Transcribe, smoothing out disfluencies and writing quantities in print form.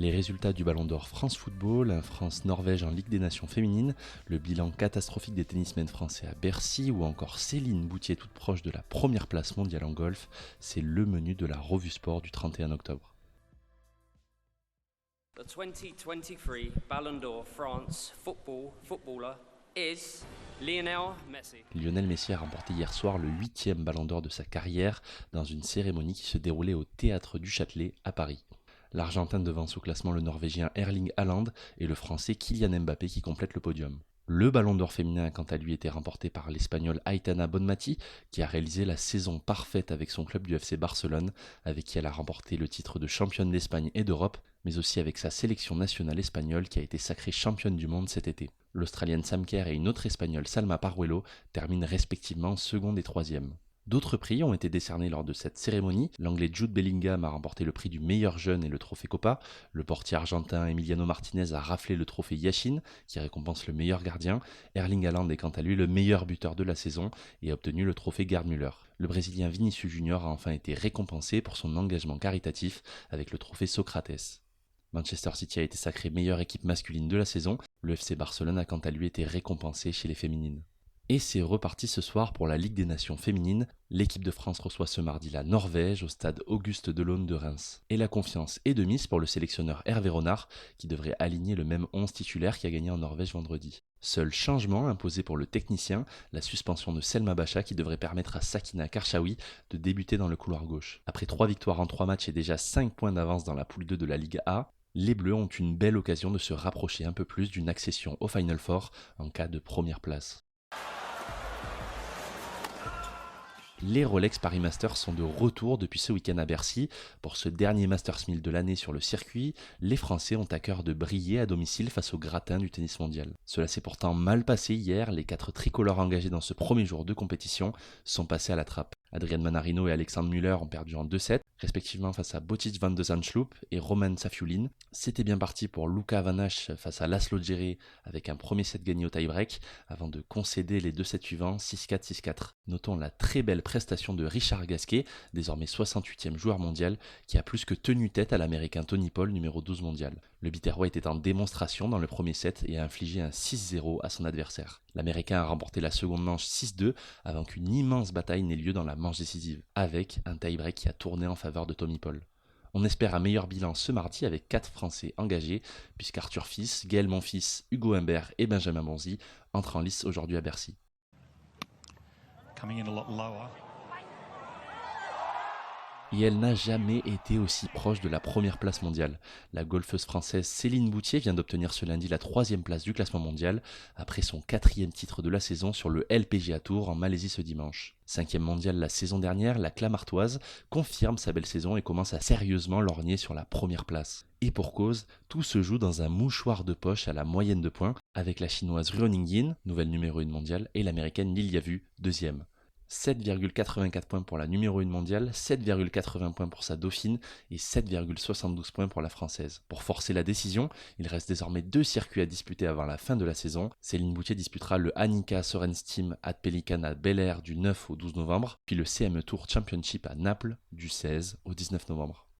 Les résultats du Ballon d'Or France Football, un France-Norvège en Ligue des Nations féminines, le bilan catastrophique des tennismen français à Bercy ou encore Céline Boutier toute proche de la première place mondiale en golf, c'est le menu de la revue sport du 31 octobre. The 2023 Ballon d'Or France footballer is Lionel Messi. Lionel Messi a remporté hier soir le 8e Ballon d'Or de sa carrière dans une cérémonie qui se déroulait au Théâtre du Châtelet à Paris. L'Argentin devance au classement le Norvégien Erling Haaland et le Français Kylian Mbappé qui complètent le podium. Le Ballon d'Or féminin a quant à lui été remporté par l'Espagnole Aitana Bonmati qui a réalisé la saison parfaite avec son club du FC Barcelone, avec qui elle a remporté le titre de championne d'Espagne et d'Europe, mais aussi avec sa sélection nationale espagnole qui a été sacrée championne du monde cet été. L'Australienne Sam Kerr et une autre Espagnole Salma Parruelo terminent respectivement seconde et troisième. D'autres prix ont été décernés lors de cette cérémonie. L'Anglais Jude Bellingham a remporté le prix du meilleur jeune et le trophée Copa. Le portier argentin Emiliano Martinez a raflé le trophée Yashin, qui récompense le meilleur gardien. Erling Haaland est quant à lui le meilleur buteur de la saison et a obtenu le trophée Gerd Müller. Le Brésilien Vinicius Junior a enfin été récompensé pour son engagement caritatif avec le trophée Socrates. Manchester City a été sacré meilleure équipe masculine de la saison. Le FC Barcelone a quant à lui été récompensé chez les féminines. Et c'est reparti ce soir pour la Ligue des Nations féminines. L'équipe de France reçoit ce mardi la Norvège au stade Auguste Delaune de Reims. Et la confiance est de mise pour le sélectionneur Hervé Renard qui devrait aligner le même 11 titulaire qui a gagné en Norvège vendredi. Seul changement imposé pour le technicien, la suspension de Selma Bacha qui devrait permettre à Sakina Karchaoui de débuter dans le couloir gauche. Après 3 victoires en 3 matchs et déjà 5 points d'avance dans la poule 2 de la Ligue A, les Bleus ont une belle occasion de se rapprocher un peu plus d'une accession au Final Four en cas de première place. Les Rolex Paris Masters sont de retour depuis ce week-end à Bercy. Pour ce dernier Masters 1000 de l'année sur le circuit, les Français ont à cœur de briller à domicile face au gratin du tennis mondial. Cela s'est pourtant mal passé hier, les 4 tricolores engagés dans ce premier jour de compétition sont passés à la trappe. Adrian Manarino et Alexandre Müller ont perdu en 2-7, respectivement face à Botic van de Zandschulp et Roman Safiullin. C'était bien parti pour Luca Van Hache face à Laszlo Djere avec un premier set gagné au tie-break avant de concéder les 2 sets suivants 6-4, 6-4. Notons la très belle prestation de Richard Gasquet, désormais 68e joueur mondial, qui a plus que tenu tête à l'américain Tony Paul, numéro 12 mondial. Le Biterrois était en démonstration dans le premier set et a infligé un 6-0 à son adversaire. L'américain a remporté la seconde manche 6-2 avant qu'une immense bataille n'ait lieu dans la manche décisive, avec un tie-break qui a tourné en faveur de Tony Paul. On espère un meilleur bilan ce mardi avec 4 Français engagés, puisqu'Arthur Fils, Gaël Monfils, Hugo Humbert et Benjamin Bonzi entrent en lice aujourd'hui à Bercy. Et elle n'a jamais été aussi proche de la première place mondiale. La golfeuse française Céline Boutier vient d'obtenir ce lundi la 3e place du classement mondial, après son 4e titre de la saison sur le LPGA Tour en Malaisie ce dimanche. 5e mondiale la saison dernière, la Clamartoise confirme sa belle saison et commence à sérieusement lorgner sur la première place. Et pour cause, tout se joue dans un mouchoir de poche à la moyenne de points, avec la chinoise Ruo Ningyin, nouvelle numéro 1 mondiale, et l'américaine Lilia Vu, 2e. 7,84 points pour la numéro 1 mondiale, 7,80 points pour sa dauphine et 7,72 points pour la française. Pour forcer la décision, il reste désormais 2 circuits à disputer avant la fin de la saison. Céline Boutier disputera le Annika Sorenstam at Pelican à Bel Air du 9 au 12 novembre, puis le CME Tour Championship à Naples du 16 au 19 novembre.